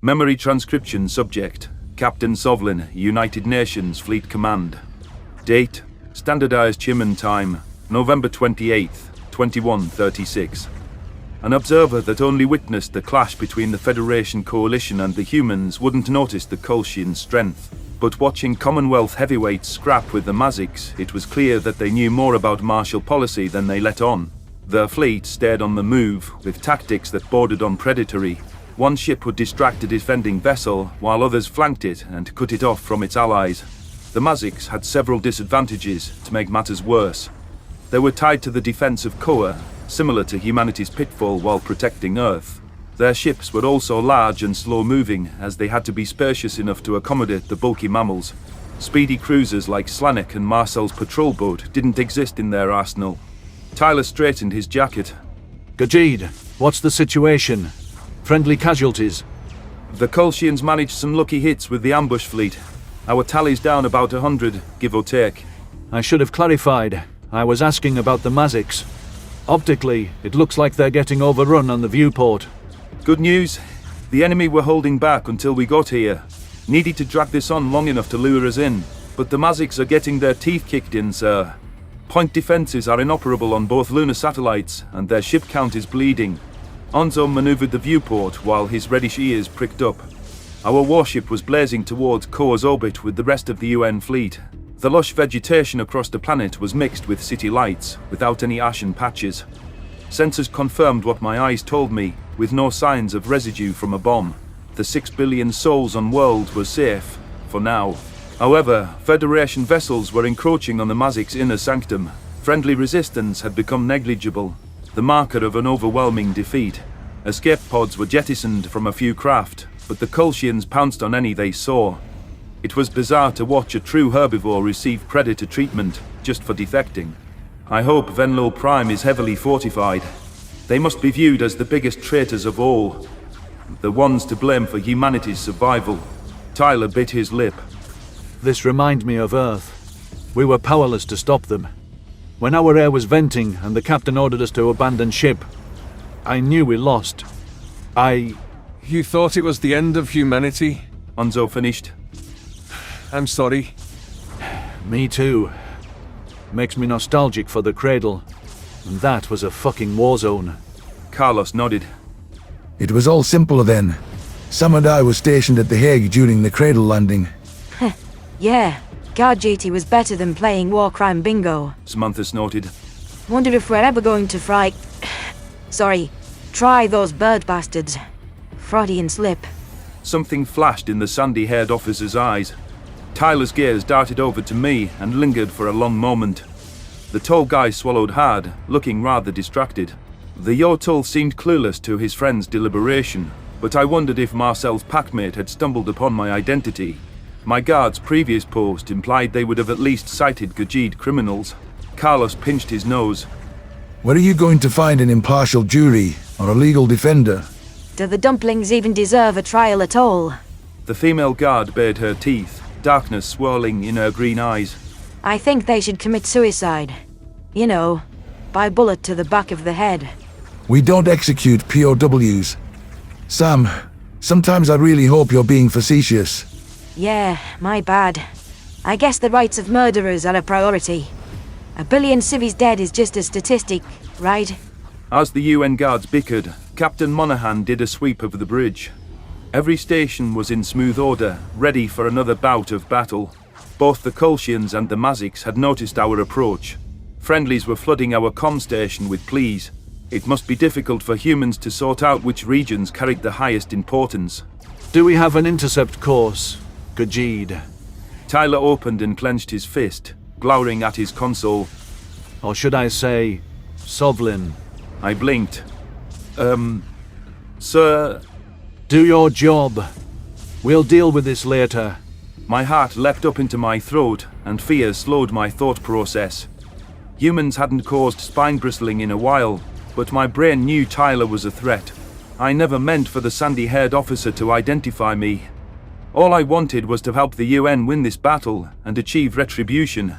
Memory transcription subject, Captain Sovlin, United Nations Fleet Command. Date, standardized human time, November 28th, 2136. An observer that only witnessed the clash between the Federation coalition and the humans wouldn't notice the Kolshian strength. But watching Commonwealth heavyweights scrap with the Maix, it was clear that they knew more about martial policy than they let on. Their fleet stayed on the move, with tactics that bordered on predatory. One ship would distract a defending vessel, while others flanked it and cut it off from its allies. The Maix had several disadvantages to make matters worse. They were tied to the defense of Koa, similar to humanity's pitfall while protecting Earth. Their ships were also large and slow-moving, as they had to be spacious enough to accommodate the bulky mammals. Speedy cruisers like Slanek and Marcel's patrol boat didn't exist in their arsenal. Tyler straightened his jacket. Gajid, what's the situation? Friendly casualties? The Kolshians managed some lucky hits with the ambush fleet. Our tally's down about 100, give or take. I should have clarified. I was asking about the Maix. Optically, it looks like they're getting overrun on the viewport. Good news. The enemy were holding back until we got here. Needed to drag this on long enough to lure us in. But the Maix are getting their teeth kicked in, sir. Point defenses are inoperable on both lunar satellites, and their ship count is bleeding. Onzo maneuvered the viewport while his reddish ears pricked up. Our warship was blazing towards Koa's orbit with the rest of the UN fleet. The lush vegetation across the planet was mixed with city lights, without any ashen patches. Sensors confirmed what my eyes told me, with no signs of residue from a bomb. The 6 billion souls on world were safe, for now. However, Federation vessels were encroaching on the Maix inner sanctum. Friendly resistance had become negligible, the marker of an overwhelming defeat. Escape pods were jettisoned from a few craft, but the Kolshians pounced on any they saw. It was bizarre to watch a true herbivore receive predator treatment just for defecting. I hope Venlo Prime is heavily fortified. They must be viewed as the biggest traitors of all. The ones to blame for humanity's survival. Tyler bit his lip. This reminds me of Earth. We were powerless to stop them. When our air was venting and the captain ordered us to abandon ship, I knew we lost. You thought it was the end of humanity? Onzo finished. I'm sorry. Me too. Makes me nostalgic for the cradle. And that was a fucking war zone. Carlos nodded. It was all simpler then. Sam and I were stationed at The Hague during the cradle landing. Yeah, guard duty was better than playing war crime bingo. Samantha snorted. Wonder if we're ever going to try those bird bastards. Freudian slip. Something flashed in the sandy-haired officer's eyes. Tyler's gaze darted over to me and lingered for a long moment. The tall guy swallowed hard, looking rather distracted. The Yotul seemed clueless to his friend's deliberation, but I wondered if Marcel's packmate had stumbled upon my identity. My guard's previous post implied they would have at least cited Gajid criminals. Carlos pinched his nose. Where are you going to find an impartial jury or a legal defender? Do the dumplings even deserve a trial at all? The female guard bared her teeth, darkness swirling in her green eyes. I think they should commit suicide. You know, by bullet to the back of the head. We don't execute POWs. Sam, sometimes I really hope you're being facetious. Yeah, my bad. I guess the rights of murderers are a priority. 1 billion civvies dead is just a statistic, right? As the UN guards bickered, Captain Monaghan did a sweep of the bridge. Every station was in smooth order, ready for another bout of battle. Both the Kolshians and the Maix had noticed our approach. Friendlies were flooding our comm station with pleas. It must be difficult for humans to sort out which regions carried the highest importance. Do we have an intercept course, Gajid? Tyler opened and clenched his fist, glowering at his console. Or should I say, Sovlin? I blinked. Sir... Do your job. We'll deal with this later. My heart leapt up into my throat, and fear slowed my thought process. Humans hadn't caused spine bristling in a while, but my brain knew Tyler was a threat. I never meant for the sandy-haired officer to identify me. All I wanted was to help the UN win this battle and achieve retribution.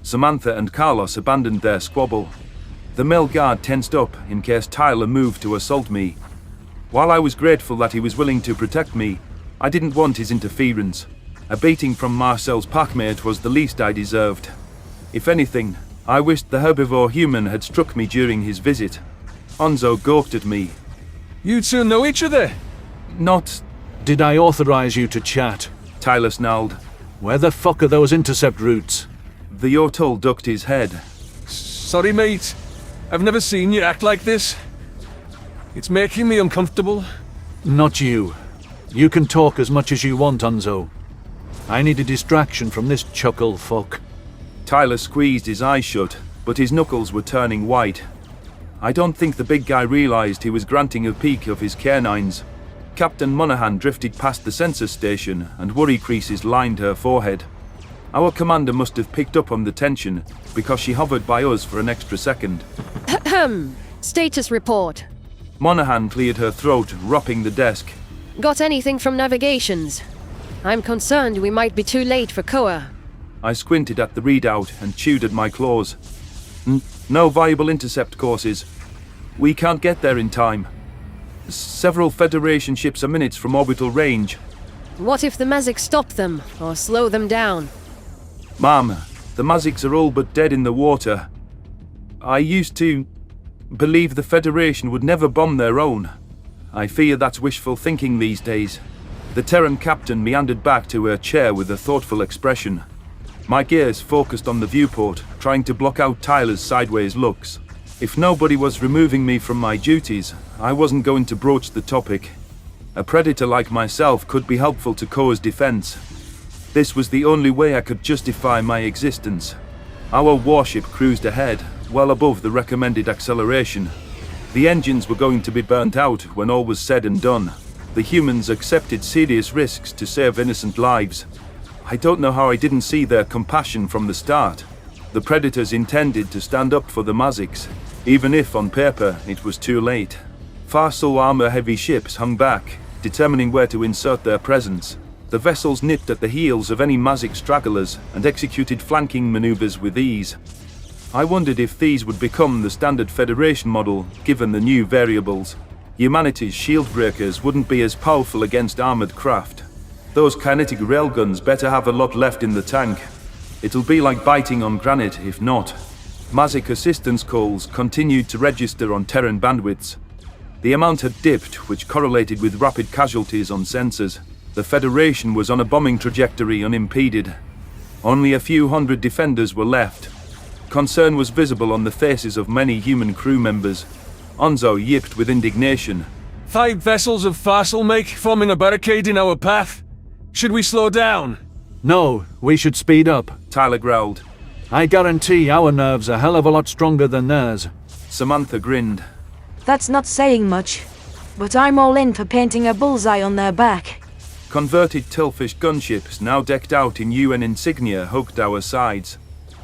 Samantha and Carlos abandoned their squabble. The male guard tensed up in case Tyler moved to assault me. While I was grateful that he was willing to protect me, I didn't want his interference. A beating from Marcel's packmate was the least I deserved. If anything, I wished the herbivore human had struck me during his visit. Onzo gawked at me. You two know each other? Not, Did I authorize you to chat? Tyler snarled. Where the fuck are those intercept routes? The Yordle ducked his head. Sorry, mate. I've never seen you act like this. It's making me uncomfortable. Not you. You can talk as much as you want, Onzo. I need a distraction from this chuckle fuck. Tyler squeezed his eyes shut, but his knuckles were turning white. I don't think the big guy realized he was granting a peek of his canines. Captain Monaghan drifted past the sensor station and worry creases lined her forehead. Our commander must have picked up on the tension because she hovered by us for an extra second. Status report. Monaghan cleared her throat, rapping the desk. Got anything from navigations? I'm concerned we might be too late for Koa. I squinted at the readout and chewed at my claws. No viable intercept courses. We can't get there in time. Several Federation ships are minutes from orbital range. What if the Mazics stop them, or slow them down? Ma'am, the Mazics are all but dead in the water. I used to believe the Federation would never bomb their own. I fear that's wishful thinking these days. The Terran captain meandered back to her chair with a thoughtful expression. My gaze focused on the viewport, trying to block out Tyler's sideways looks. If nobody was removing me from my duties, I wasn't going to broach the topic. A predator like myself could be helpful to Koa's defense. This was the only way I could justify my existence. Our warship cruised ahead, well above the recommended acceleration. The engines were going to be burnt out when all was said and done. The humans accepted serious risks to save innocent lives. I don't know how I didn't see their compassion from the start. The predators intended to stand up for the Mazics, even if on paper it was too late. Farsul armor-heavy ships hung back, determining where to insert their presence. The vessels nipped at the heels of any Mazic stragglers and executed flanking maneuvers with ease. I wondered if these would become the standard Federation model, given the new variables. Humanity's shield breakers wouldn't be as powerful against armored craft. Those kinetic railguns better have a lot left in the tank. It'll be like biting on granite, if not. Mazic assistance calls continued to register on Terran bandwidths. The amount had dipped, which correlated with rapid casualties on sensors. The Federation was on a bombing trajectory unimpeded. Only a few hundred defenders were left. Concern was visible on the faces of many human crew members. Onzo yipped with indignation. 5 vessels of Farsul make forming a barricade in our path. Should we slow down? No, we should speed up. Tyler growled. I guarantee our nerves are a hell of a lot stronger than theirs. Samantha grinned. That's not saying much, but I'm all in for painting a bullseye on their back. Converted Tillfish gunships, now decked out in UN insignia, hugged our sides.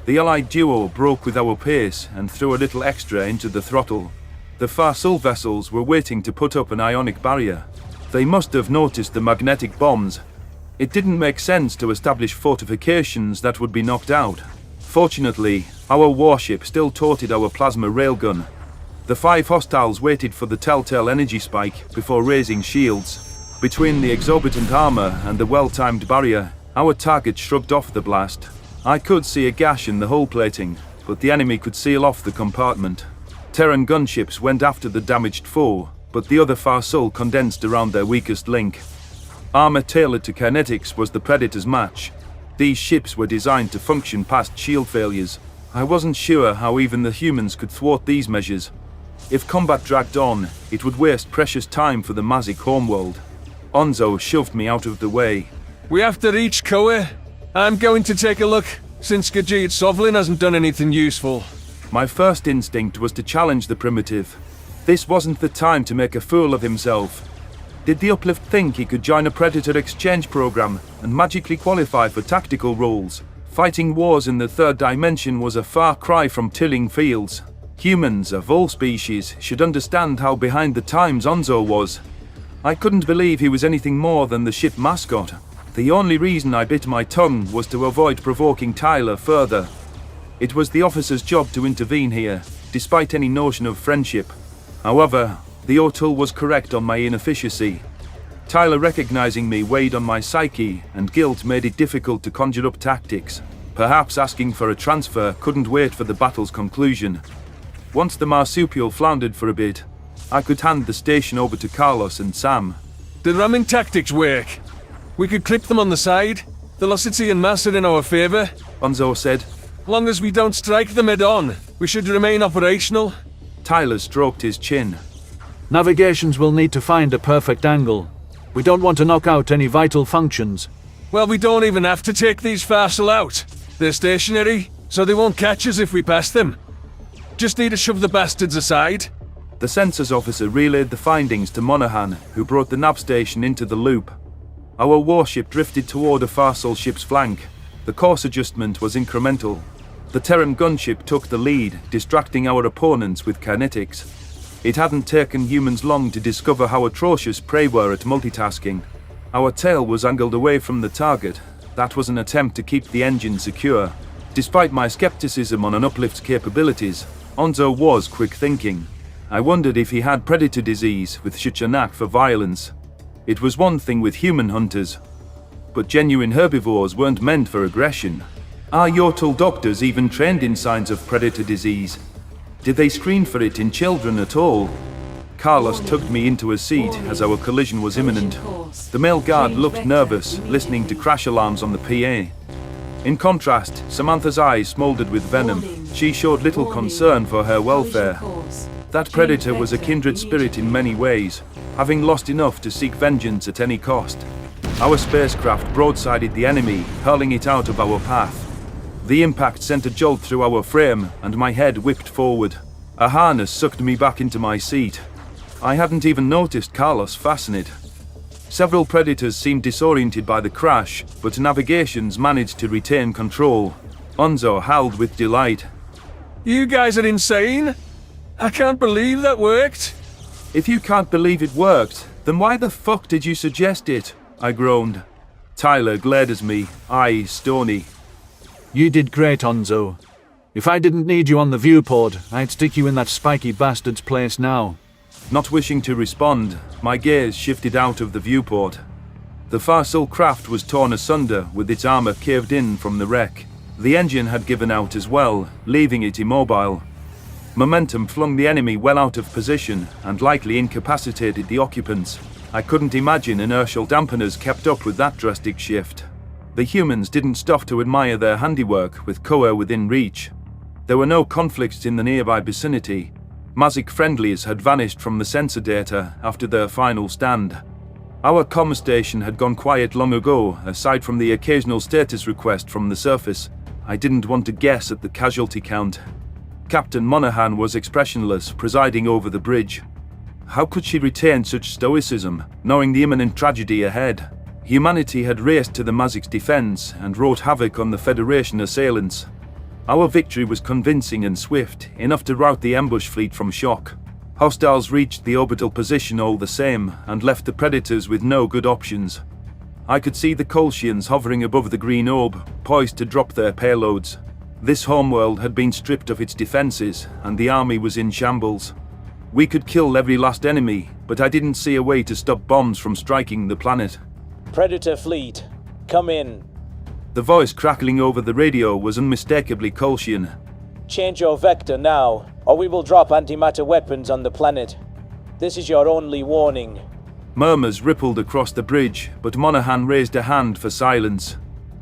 The allied duo broke with our pace and threw a little extra into the throttle. The Farsul vessels were waiting to put up an ionic barrier. They must have noticed the magnetic bombs. It didn't make sense to establish fortifications that would be knocked out. Fortunately, our warship still toted our plasma railgun. The 5 hostiles waited for the telltale energy spike before raising shields. Between the exorbitant armor and the well-timed barrier, our target shrugged off the blast. I could see a gash in the hull plating, but the enemy could seal off the compartment. Terran gunships went after the damaged foe, but the other Farsul condensed around their weakest link. Armor tailored to kinetics was the Predator's match. These ships were designed to function past shield failures. I wasn't sure how even the humans could thwart these measures. If combat dragged on, it would waste precious time for the Mazic homeworld. Onzo shoved me out of the way. We have to reach Koa. I'm going to take a look, since Gajit Sovlin hasn't done anything useful. My first instinct was to challenge the primitive. This wasn't the time to make a fool of himself. Did the Uplift think he could join a Predator exchange program and magically qualify for tactical roles? Fighting wars in the third dimension was a far cry from tilling fields. Humans of all species should understand how behind the times Onzo was. I couldn't believe he was anything more than the ship mascot. The only reason I bit my tongue was to avoid provoking Tyler further. It was the officer's job to intervene here, despite any notion of friendship. However, The O'Toole was correct on my inefficiency. Tyler recognizing me weighed on my psyche, and guilt made it difficult to conjure up tactics. Perhaps asking for a transfer couldn't wait for the battle's conclusion. Once the marsupial floundered for a bit, I could hand the station over to Carlos and Sam. The ramming tactics work. We could clip them on the side. Velocity and mass are in our favor. Onzo said. Long as we don't strike them head-on, we should remain operational. Tyler stroked his chin. Navigations will need to find a perfect angle. We don't want to knock out any vital functions. Well, we don't even have to take these Farsal out. They're stationary, so they won't catch us if we pass them. Just need to shove the bastards aside. The sensors officer relayed the findings to Monaghan, who brought the nav station into the loop. Our warship drifted toward a Farsal ship's flank. The course adjustment was incremental. The Terran gunship took the lead, distracting our opponents with kinetics. It hadn't taken humans long to discover how atrocious prey were at multitasking. Our tail was angled away from the target. That was an attempt to keep the engine secure. Despite my skepticism on an uplift's capabilities, Onzo was quick thinking. I wondered if he had predator disease with such a knack for violence. It was one thing with human hunters, but genuine herbivores weren't meant for aggression. Are O'Toole doctors even trained in signs of predator disease? Did they screen for it in children at all? Carlos tugged me into a seat as our collision was imminent. The male guard looked nervous, listening to crash alarms on the PA. In contrast, Samantha's eyes smoldered with venom. She showed little concern for her welfare. That predator was a kindred spirit in many ways, having lost enough to seek vengeance at any cost. Our spacecraft broadsided the enemy, hurling it out of our path. The impact sent a jolt through our frame, and my head whipped forward. A harness sucked me back into my seat. I hadn't even noticed Carlos fasten it. Several predators seemed disoriented by the crash, but navigations managed to retain control. Onzo howled with delight. You guys are insane! I can't believe that worked! If you can't believe it worked, then why the fuck did you suggest it? I groaned. Tyler glared at me, eyes stony. You did great, Onzo. If I didn't need you on the viewport, I'd stick you in that spiky bastard's place now. Not wishing to respond, my gaze shifted out of the viewport. The Farsal craft was torn asunder, with its armor caved in from the wreck. The engine had given out as well, leaving it immobile. Momentum flung the enemy well out of position and likely incapacitated the occupants. I couldn't imagine inertial dampeners kept up with that drastic shift. The humans didn't stop to admire their handiwork, with Koa within reach. There were no conflicts in the nearby vicinity. Maix friendlies had vanished from the sensor data after their final stand. Our comm station had gone quiet long ago, aside from the occasional status request from the surface. I didn't want to guess at the casualty count. Captain Monaghan was expressionless, presiding over the bridge. How could she retain such stoicism, knowing the imminent tragedy ahead? Humanity had raced to the Maix's defense and wrought havoc on the Federation assailants. Our victory was convincing and swift, enough to rout the ambush fleet from shock. Hostiles reached the orbital position all the same, and left the Predators with no good options. I could see the Kolshians hovering above the green orb, poised to drop their payloads. This homeworld had been stripped of its defenses, and the army was in shambles. We could kill every last enemy, but I didn't see a way to stop bombs from striking the planet. Predator fleet, come in. The voice crackling over the radio was unmistakably Kolshian. Change your vector now, or we will drop antimatter weapons on the planet. This is your only warning. Murmurs rippled across the bridge, but Monaghan raised a hand for silence.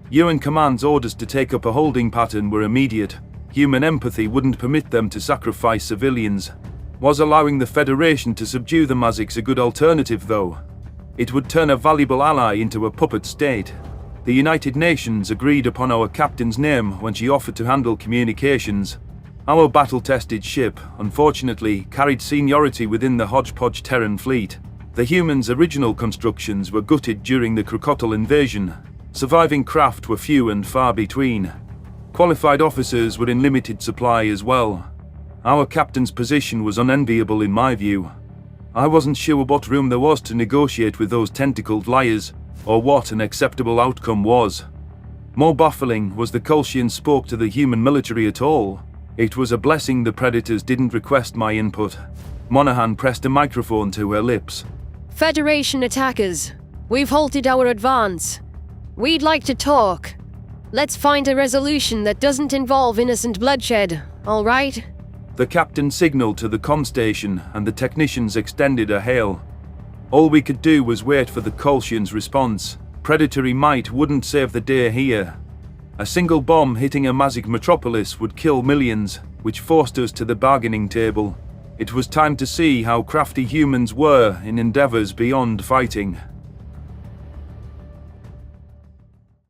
UN Command's orders to take up a holding pattern were immediate. Human empathy wouldn't permit them to sacrifice civilians. Was allowing the Federation to subdue the Maix a good alternative, though? It would turn a valuable ally into a puppet state. The United Nations agreed upon our captain's name when she offered to handle communications. Our battle-tested ship, unfortunately, carried seniority within the hodgepodge Terran fleet. The humans' original constructions were gutted during the Crocodile invasion. Surviving craft were few and far between. Qualified officers were in limited supply as well. Our captain's position was unenviable in my view. I wasn't sure what room there was to negotiate with those tentacled liars, or what an acceptable outcome was. More baffling was the Kolshian spoke to the human military at all. It was a blessing the Predators didn't request my input. Monaghan pressed a microphone to her lips. Federation attackers, we've halted our advance. We'd like to talk. Let's find a resolution that doesn't involve innocent bloodshed, all right? The captain signaled to the comm station and the technicians extended a hail. All we could do was wait for the Kolshians' response. Predatory might wouldn't save the day here. A single bomb hitting a Mazik metropolis would kill millions, which forced us to the bargaining table. It was time to see how crafty humans were in endeavors beyond fighting.